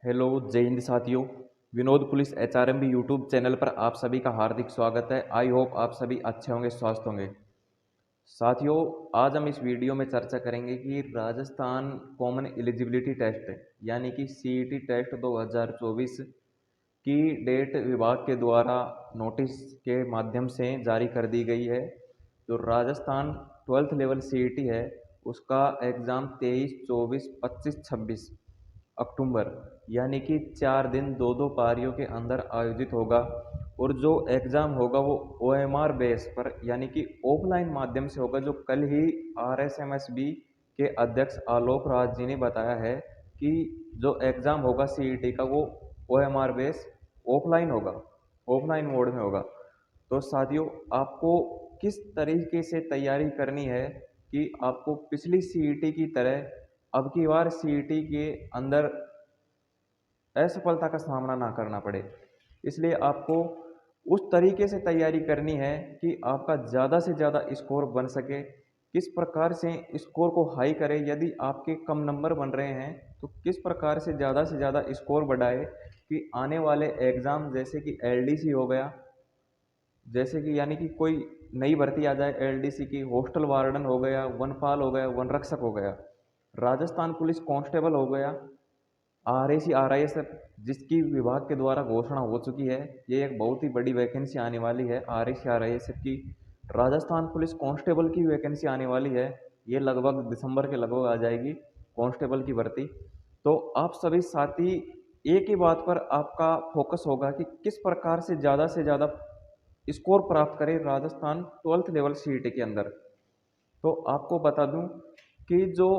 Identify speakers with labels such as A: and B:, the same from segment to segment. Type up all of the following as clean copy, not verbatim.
A: Hello जय हिंद साथियों। Vinod police एचआरएमबी YouTube channel पर आप सभी का हार्दिक स्वागत है। आई होप आप सभी अच्छे होंगे, स्वस्थ होंगे। साथियों, आज हम इस वीडियो में चर्चा करेंगे कि राजस्थान कॉमन एलिजिबिलिटी टेस्ट यानी कि सीईटी टेस्ट 2024 की डेट विभाग के द्वारा नोटिस के माध्यम से जारी कर दी गई है। जो राजस्थान 12th लेवल सीईटी है उसका एग्ज़ाम 23, 24, 25, 26 अक्टूबर यानी कि 4 दिन 2 पारियों के अंदर आयोजित होगा। और जो एग्ज़ाम होगा वो ओएमआर बेस पर यानी कि ऑफलाइन माध्यम से होगा। जो कल ही आरएसएमएसबी के अध्यक्ष आलोक राज जी ने बताया है कि जो एग्ज़ाम होगा सीईटी का वो ओएमआर बेस ऑफलाइन होगा, ऑफलाइन मोड में होगा। तो साथियों, आपको किस तरीके से तैयारी करनी है कि आपको पिछली सीईटी की तरह अब की बार सीईटी के अंदर असफलता का सामना ना करना पड़े। इसलिए आपको उस तरीके से तैयारी करनी है कि आपका ज़्यादा से ज़्यादा स्कोर बन सके। किस प्रकार से स्कोर को हाई करें, यदि आपके कम नंबर बन रहे हैं तो किस प्रकार से ज़्यादा स्कोर बढ़ाए कि आने वाले एग्ज़ाम जैसे कि एलडीसी हो गया, जैसे कि यानी कि कोई नई भर्ती आ जाए एलडीसी की, हॉस्टल वार्डन हो गया, वनपाल हो गया, वन रक्षक हो गया, राजस्थान पुलिस कांस्टेबल हो गया, आरएसी आरआईएसएफ जिसकी विभाग के द्वारा घोषणा हो चुकी है। ये एक बहुत ही बड़ी वैकेंसी आने वाली है आरएसी आरआईएसएफ की। राजस्थान पुलिस कांस्टेबल की वैकेंसी आने वाली है, ये लगभग दिसंबर के लगभग आ जाएगी कांस्टेबल की भर्ती। तो आप सभी साथी एक ही बात पर आपका फोकस होगा कि किस प्रकार से ज़्यादा स्कोर प्राप्त करें राजस्थान 12th लेवल सीईटी के अंदर। तो आपको बता दूं कि जो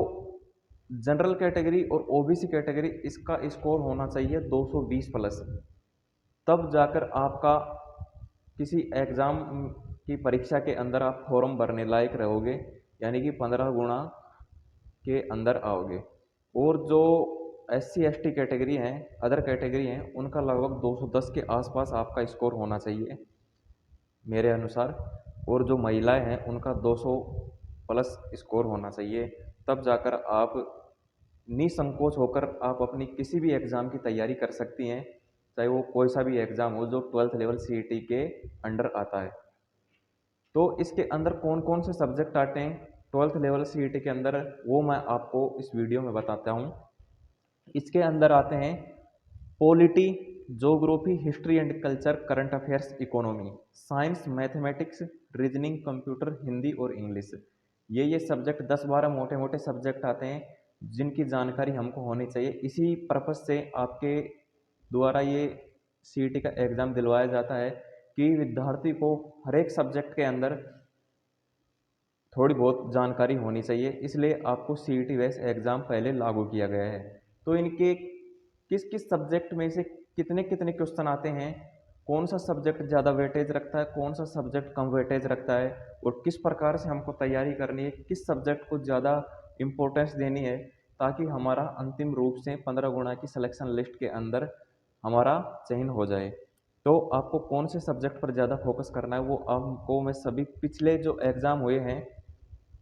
A: जनरल कैटेगरी और ओबीसी कैटेगरी इसका स्कोर होना चाहिए 220 प्लस, तब जाकर आपका किसी एग्ज़ाम की परीक्षा के अंदर आप फॉर्म भरने लायक रहोगे, यानी कि 15 गुना के अंदर आओगे। और जो एससी एसटी कैटेगरी हैं, अदर कैटेगरी हैं, उनका लगभग 210 के आसपास आपका स्कोर होना चाहिए मेरे अनुसार। और जो महिलाएं हैं उनका 200 प्लस स्कोर होना चाहिए, तब जाकर आप निसंकोच होकर आप अपनी किसी भी एग्ज़ाम की तैयारी कर सकती हैं, चाहे वो कोई सा भी एग्ज़ाम हो जो 12th लेवल सीईटी के अंडर आता है। तो इसके अंदर कौन कौन से सब्जेक्ट आते हैं 12th लेवल सीईटी के अंदर, वो मैं आपको इस वीडियो में बताता हूँ। इसके अंदर आते हैं polity, geography, history and culture, current affairs, economy, science, mathematics, reasoning, computer, Hindi और इंग्लिश। ये सब्जेक्ट 10-12 मोटे मोटे सब्जेक्ट आते हैं जिनकी जानकारी हमको होनी चाहिए। इसी पर्पज़ से आपके द्वारा ये सीईटी का एग्ज़ाम दिलवाया जाता है कि विद्यार्थी को हर एक सब्जेक्ट के अंदर थोड़ी बहुत जानकारी होनी चाहिए। इसलिए आपको सीईटी बेस एग्ज़ाम पहले लागू किया गया है। तो इनके किस किस सब्जेक्ट में से कितने कितने क्वेश्चन आते हैं, कौन सा सब्जेक्ट ज़्यादा वेटेज रखता है, कौन सा सब्जेक्ट कम वेटेज रखता है, और किस प्रकार से हमको तैयारी करनी है, किस सब्जेक्ट को ज़्यादा इम्पोर्टेंस देनी है, ताकि हमारा अंतिम रूप से 15 गुना की सिलेक्शन लिस्ट के अंदर हमारा चयन हो जाए। तो आपको कौन से सब्जेक्ट पर ज़्यादा फोकस करना है वो आपको मैं सभी पिछले जो एग्ज़ाम हुए हैं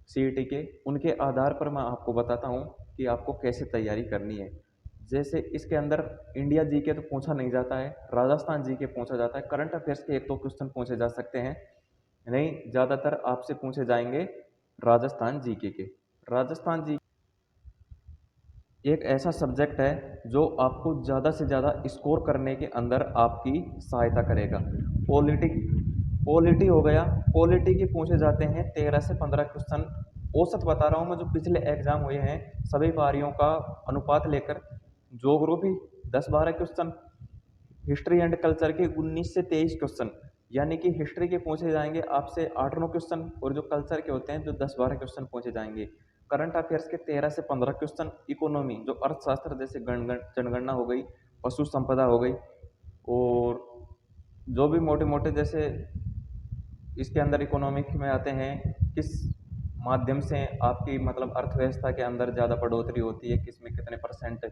A: सीईटी के उनके आधार पर मैं आपको बताता हूँ कि आपको कैसे तैयारी करनी है। जैसे इसके अंदर इंडिया जीके तो पूछा नहीं जाता है, राजस्थान जीके पूछा जाता है, करंट अफेयर्स के 1-2 क्वेश्चन पूछे जा सकते हैं, नहीं ज़्यादातर आपसे पूछे जाएंगे राजस्थान जीके के। राजस्थान जी एक ऐसा सब्जेक्ट है जो आपको ज़्यादा से ज़्यादा स्कोर करने के अंदर आपकी सहायता करेगा। पॉलिटी पॉलिटी हो गया, पॉलिटी के पूछे जाते हैं 13 से 15 क्वेश्चन, औसत बता रहा हूँ मैं, जो पिछले एग्जाम हुए हैं सभी पारियों का अनुपात लेकर। Geography 10-12 question, history and culture के 19 से 23 क्वेश्चन, यानी कि हिस्ट्री के पूछे जाएंगे आपसे 8-9 क्वेश्चन, और जो कल्चर के होते हैं जो 10-12 क्वेश्चन पूछे जाएंगे। करंट अफेयर्स के 13 से 15 क्वेश्चन, इकोनॉमी जो अर्थशास्त्र जैसे जनगणना हो गई, पशु संपदा हो गई, और जो भी मोटे मोटे जैसे इसके अंदर इकोनॉमिक में आते हैं, किस माध्यम से आपकी मतलब अर्थव्यवस्था के अंदर ज़्यादा बढ़ोतरी होती है, किस में कितने %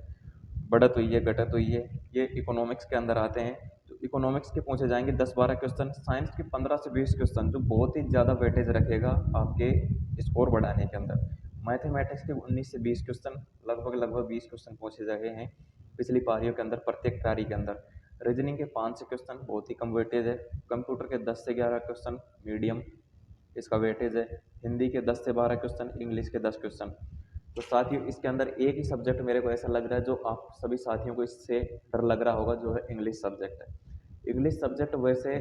A: बढ़त हुई है, घटत हुई है, ये इकोनॉमिक्स के अंदर आते हैं। तो इकोनॉमिक्स के पूछे जाएंगे 10-12 क्वेश्चन, साइंस के 15 से 20 क्वेश्चन जो बहुत ही ज़्यादा वेटेज रखेगा आपके स्कोर बढ़ाने के अंदर। मैथमेटिक्स के 19 से 20 क्वेश्चन, लगभग 20 क्वेश्चन पूछे गए हैं पिछली पारियों के अंदर, प्रत्येक पारी के अंदर। रीजनिंग के 5 से क्वेश्चन बहुत ही कम वेटेज है। कंप्यूटर के 10 से 11 क्वेश्चन मीडियम इसका वेटेज है। हिंदी के 10 से 12 क्वेश्चन, इंग्लिश के 10 क्वेश्चन। तो साथियों इसके अंदर एक ही सब्जेक्ट मेरे को ऐसा लग रहा है जो आप सभी साथियों को इससे डर लग रहा होगा, जो है इंग्लिश सब्जेक्ट है। इंग्लिश सब्जेक्ट वैसे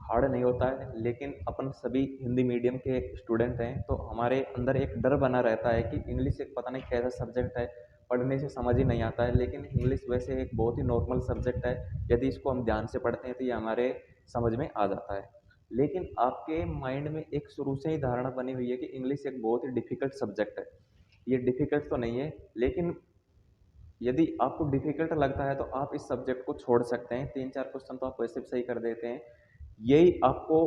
A: हार्ड नहीं होता है, लेकिन अपन सभी हिंदी मीडियम के स्टूडेंट हैं तो हमारे अंदर एक डर बना रहता है कि इंग्लिश एक पता नहीं कैसा सब्जेक्ट है, पढ़ने से समझ ही नहीं आता है। लेकिन इंग्लिश वैसे एक बहुत ही नॉर्मल सब्जेक्ट है, यदि इसको हम ध्यान से पढ़ते हैं तो ये हमारे समझ में आ जाता है। लेकिन आपके माइंड में एक शुरू से ही धारणा बनी हुई है कि इंग्लिश एक बहुत ही डिफिकल्ट सब्जेक्ट है। ये डिफिकल्ट तो नहीं है, लेकिन यदि आपको डिफिकल्ट लगता है तो आप इस सब्जेक्ट को छोड़ सकते हैं। 3-4 क्वेश्चन तो आप वैसे भी सही कर देते हैं। यही आपको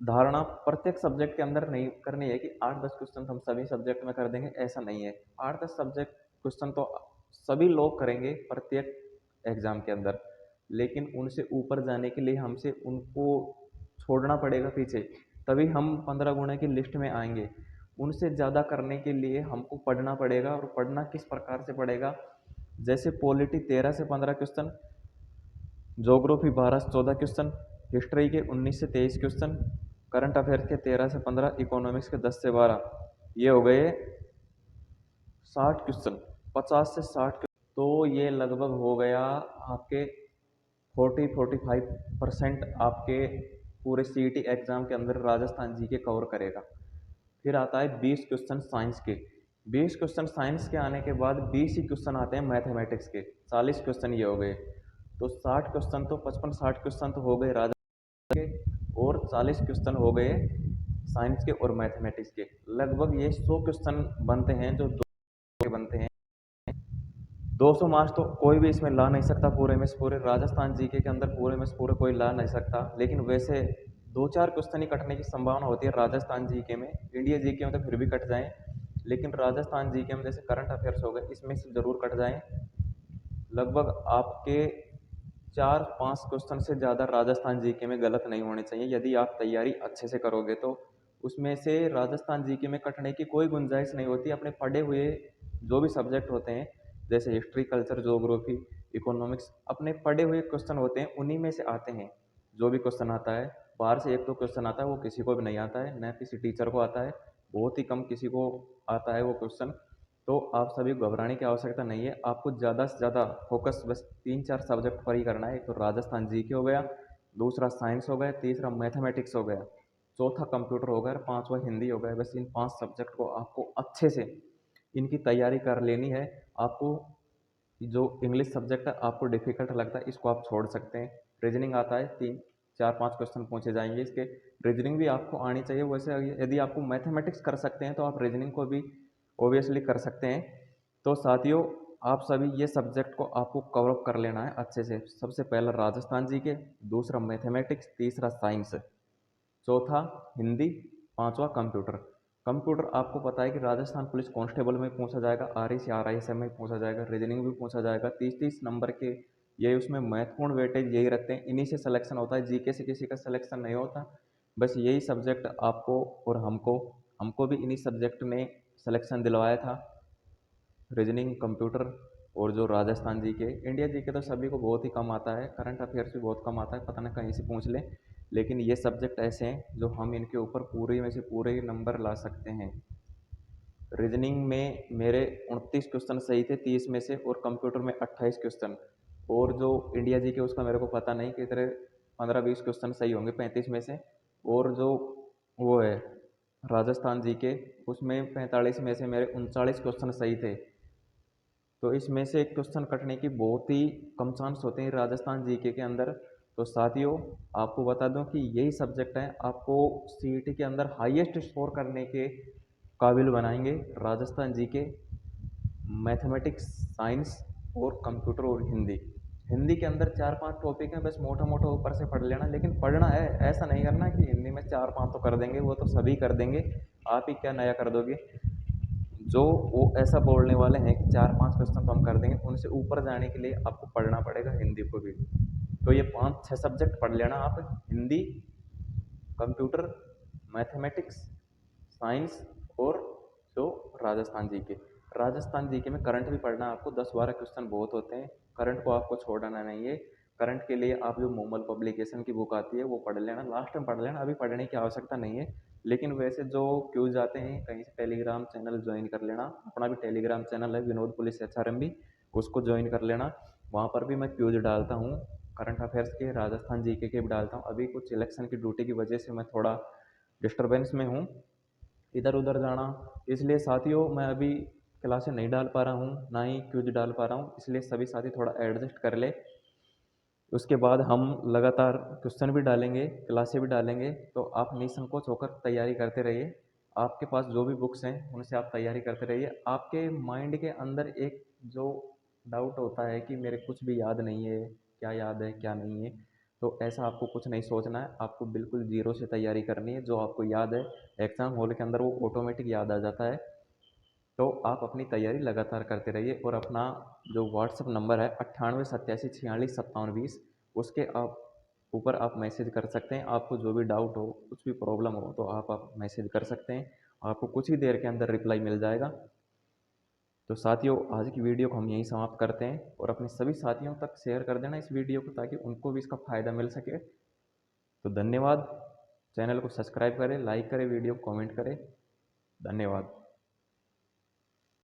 A: धारणा प्रत्येक सब्जेक्ट के अंदर नहीं करनी है कि 8-10 क्वेश्चन हम सभी सब्जेक्ट में कर देंगे, ऐसा नहीं है। 8-10 सब्जेक्ट क्वेश्चन तो सभी लोग करेंगे प्रत्येक एग्जाम के अंदर, लेकिन उनसे ऊपर जाने के लिए हमसे उनको छोड़ना पड़ेगा पीछे, तभी हम 15 गुणे की लिस्ट में आएंगे। उनसे ज़्यादा करने के लिए हमको पढ़ना पड़ेगा, और पढ़ना किस प्रकार से पड़ेगा, जैसे पॉलिटी 13 से 15 क्वेश्चन, ज्योग्राफी 12 से 14 क्वेश्चन, हिस्ट्री के 19 से 23 क्वेश्चन, करंट अफेयर्स के 13 से 15, इकोनॉमिक्स के 10 से 12, ये हो गए 60 क्वेश्चन, 50 से 60। तो ये लगभग हो गया आपके 40-45% आपके पूरे सीईटी एग्जाम के अंदर राजस्थान जी के कवर करेगा। फिर आता है 20 क्वेश्चन साइंस के। 20 क्वेश्चन साइंस के आने के बाद 20 ही क्वेश्चन आते हैं मैथमेटिक्स के, 40 क्वेश्चन ये हो गए। तो 60 क्वेश्चन तो 55-60 क्वेश्चन तो हो गए राजस्थान के, और 40 क्वेश्चन हो गए साइंस के और मैथमेटिक्स के। लगभग ये 100 क्वेश्चन बनते हैं जो दो के बनते हैं। 200 मार्क्स तो कोई भी इसमें ला नहीं सकता, पूरे में से पूरे राजस्थान जीके के अंदर पूरे में से पूरे कोई ला नहीं सकता। लेकिन वैसे 2-4 क्वेश्चन ही कटने की संभावना होती है राजस्थान जीके में। इंडिया जीके में तो फिर भी कट जाएं, लेकिन राजस्थान जीके में जैसे करंट अफेयर्स हो गए, इसमें से जरूर कट जाएं। लगभग आपके 4-5 क्वेश्चन से ज़्यादा राजस्थान जीके में गलत नहीं होने चाहिए। यदि आप तैयारी अच्छे से करोगे तो उसमें से राजस्थान जीके में कटने की कोई गुंजाइश नहीं होती। अपने पढ़े हुए जो भी सब्जेक्ट होते हैं, जैसे हिस्ट्री, कल्चर, ज्योग्राफी, इकोनॉमिक्स, अपने पढ़े हुए क्वेश्चन होते हैं, उन्हीं में से आते हैं। जो भी क्वेश्चन आता है, बाहर से 1-2 क्वेश्चन आता है, वो किसी को भी नहीं आता है, न किसी टीचर को आता है, बहुत ही कम किसी को आता है वो क्वेश्चन। तो आप सभी घबराने की आवश्यकता नहीं है। आपको ज़्यादा से ज़्यादा फोकस बस 3-4 सब्जेक्ट पर ही करना है। एक तो राजस्थान जीके हो गया, दूसरा साइंस हो गया, तीसरा मैथमेटिक्स हो गया, चौथा कंप्यूटर हो गया, और पांचवा हिंदी हो गया। बस इन 5 सब्जेक्ट को आपको अच्छे से इनकी तैयारी कर लेनी है। आपको जो इंग्लिश सब्जेक्ट है आपको डिफिकल्ट लगता है, इसको आप छोड़ सकते हैं। रीजनिंग आता है, 3-4-5 क्वेश्चन पूछे जाएंगे इसके, रीजनिंग भी आपको आनी चाहिए। वैसे यदि आपको मैथमेटिक्स कर सकते हैं तो आप रीजनिंग को भी ओबियसली कर सकते हैं। तो साथियों आप सभी ये सब्जेक्ट को आपको कवर अप कर लेना है अच्छे से। सबसे पहला राजस्थान जी के, दूसरा मैथमेटिक्स, तीसरा साइंस, चौथा हिंदी, पांचवा कंप्यूटर। कंप्यूटर आपको पता है कि राजस्थान पुलिस कांस्टेबल में पूछा जाएगा, RAC RISM में पूछा जाएगा, रीजनिंग भी पूछा जाएगा। 30-30 नंबर के ये उसमें महत्वपूर्ण वेटेज यही रखते हैं, इन्हीं से सिलेक्शन होता है, जीके से किसी का सिलेक्शन नहीं होता। बस यही सब्जेक्ट आपको और हमको हमको भी इन्हीं सब्जेक्ट ने सिलेक्शन दिलवाया था, रीजनिंग, कंप्यूटर और जो राजस्थान जी के। इंडिया जी के तो सभी को बहुत ही कम आता है, करंट अफेयर्स भी बहुत कम आता है, पता ना कहीं से पूछ लें। लेकिन ये सब्जेक्ट ऐसे हैं जो हम इनके ऊपर पूरे में से पूरे नंबर ला सकते हैं। रीजनिंग में मेरे 29 क्वेश्चन सही थे 30 में से, और कंप्यूटर में 28 क्वेश्चन, और जो इंडिया जी के उसका मेरे को पता नहीं, कितने 15-20 क्वेश्चन सही होंगे 35 में से। और जो वो है राजस्थान जी के, उसमें 45 में से मेरे 39 क्वेश्चन सही थे। तो इसमें से एक क्वेश्चन कटने की बहुत ही कम चांस होते हैं राजस्थान जीके के अंदर। तो साथियों आपको बता दूं कि यही सब्जेक्ट है आपको सीईटी के अंदर हाईएस्ट स्कोर करने के काबिल बनाएंगे। राजस्थान जीके, मैथमेटिक्स, साइंस और कंप्यूटर और हिंदी। हिंदी के अंदर 4-5 टॉपिक हैं, बस मोटा मोटा ऊपर से पढ़ लेना, लेकिन पढ़ना है, ऐसा नहीं करना कि हिंदी में 4-5 तो कर देंगे, वो तो सभी कर देंगे, आप ही क्या नया कर दोगे। जो वो ऐसा बोलने वाले हैं कि 4-5 क्वेश्चन तो हम कर देंगे, उनसे ऊपर जाने के लिए आपको पढ़ना पड़ेगा हिंदी को भी। तो ये 5-6 सब्जेक्ट पढ़ लेना आप, हिंदी, कंप्यूटर, मैथमेटिक्स, साइंस और जो राजस्थान जीके। राजस्थान जीके में करंट भी पढ़ना है आपको, 10-12 क्वेश्चन बहुत होते हैं, करंट को आपको छोड़ना नहीं है। करंट के लिए आप जो मोमल पब्लिकेशन की बुक आती है वो पढ़ लेना, लास्ट में पढ़ लेना, अभी पढ़ने की आवश्यकता नहीं है। लेकिन वैसे जो क्यूज आते हैं कहीं से टेलीग्राम चैनल ज्वाइन कर लेना, अपना भी टेलीग्राम चैनल है विनोद पुलिस HRMB, उसको ज्वाइन कर लेना। वहाँ पर भी मैं क्यूज डालता हूँ, करंट अफेयर्स के, राजस्थान जीके के भी डालता हूँ। अभी कुछ इलेक्शन की ड्यूटी की वजह से मैं थोड़ा डिस्टर्बेंस में हूँ, इधर उधर जाना, इसलिए साथियों मैं अभी क्लासें नहीं डाल पा रहा हूँ, ना ही क्यूज डाल पा रहा हूँ, इसलिए सभी साथी थोड़ा एडजस्ट कर ले। उसके बाद हम लगातार क्वेश्चन भी डालेंगे, क्लासें भी डालेंगे, तो आप निसंकोच होकर तैयारी करते रहिए। आपके पास जो भी बुक्स हैं उनसे आप तैयारी करते रहिए। आपके माइंड के अंदर एक जो डाउट होता है कि मेरे कुछ भी याद नहीं है, क्या याद है क्या नहीं है, तो ऐसा आपको कुछ नहीं सोचना है, आपको बिल्कुल जीरो से तैयारी करनी है। जो आपको याद है एग्ज़ाम हॉल के अंदर वो ऑटोमेटिक याद आ जाता है। तो आप अपनी तैयारी लगातार करते रहिए और अपना जो व्हाट्सअप नंबर है 9887465720, उसके आप ऊपर आप मैसेज कर सकते हैं। आपको जो भी डाउट हो, कुछ भी प्रॉब्लम हो, तो आप मैसेज कर सकते हैं, आपको कुछ ही देर के अंदर रिप्लाई मिल जाएगा। तो साथियों आज की वीडियो को हम यहीं समाप्त करते हैं और अपने सभी साथियों तक शेयर कर देना इस वीडियो को, ताकि उनको भी इसका फ़ायदा मिल सके। तो धन्यवाद। चैनल को सब्सक्राइब करें, लाइक करें, वीडियो को कमेंट करें। धन्यवाद।